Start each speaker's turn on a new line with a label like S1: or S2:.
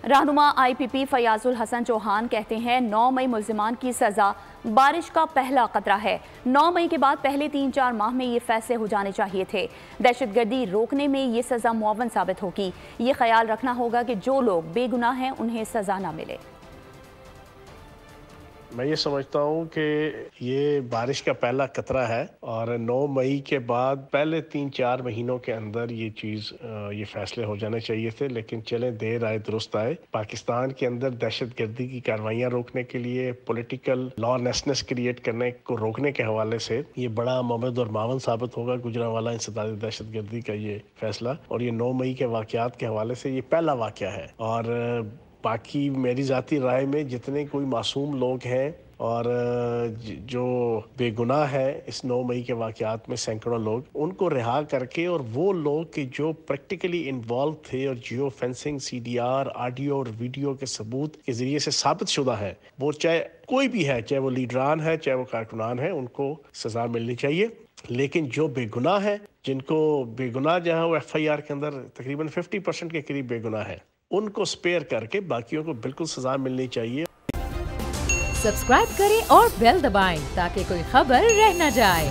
S1: رہنما IPP فیاض الحسن چوہان کہتے ہیں 9 مئی ملزمان کی سزا بارش کا پہلا قطرہ ہے۔ 9 مئی کے بعد پہلے 3-4 ماہ میں یہ فیصلے ہو جانے چاہیے تھے۔ دہشت گردی روکنے میں یہ سزا معاون ثابت ہوگی۔ یہ خیال رکھنا ہوگا کہ جو لوگ بے گناہ ہیں انہیں سزا نہ ملے۔
S2: میں یہ سمجھتا ہوں کہ یہ بارش کا پہلا قطرہ ہے اور 9 مئی کے بعد پہلے 3-4 مہینوں کے اندر یہ فیصلے ہو جانے چاہیے تھے، لیکن چلیں دیر آئے درست آئے۔ پاکستان کے اندر دہشت گردی کی کارروائیاں روکنے کے لیے، پولیٹیکل لا لیسنس کریٹ کرنے کو روکنے کے حوالے سے یہ بڑا ممد اور معاون ثابت ہوگا گجرانوالہ انسداد دہشت گردی کا یہ فیصلہ، اور یہ 9 مئی کے واقعات کے حوالے سے یہ پہلا واقعہ ہے۔ اور باقی میری ذاتی رائے میں جتنے کوئی معصوم لوگ ہیں اور جو بے گناہ ہے اس 9 مئی کے واقعات میں سینکڑوں لوگ، ان کو رہا کر کے، اور وہ لوگ کہ جو پریکٹیکلی انوالو تھے اور جیو فینسنگ، CDR، آڈیو اور ویڈیو کے ثبوت کے ذریعے سے ثابت شدہ ہے، وہ چاہے کوئی بھی ہے، چاہے وہ لیڈران ہے، چاہے وہ کارکنان ہے، ان کو سزا ملنی چاہیے۔ لیکن جو بے گناہ ہے، جن کو بے گناہ جو ہے وہ FIR کے اندر تقریباً 50% کے قریب بے گناہ ہے، ان کو سپیئر کر کے باقیوں کو بالکل سزا ملنی چاہیے۔
S3: سبسکرائب کریں اور بیل دبائیں تاکہ کوئی خبر رہ نہ جائے۔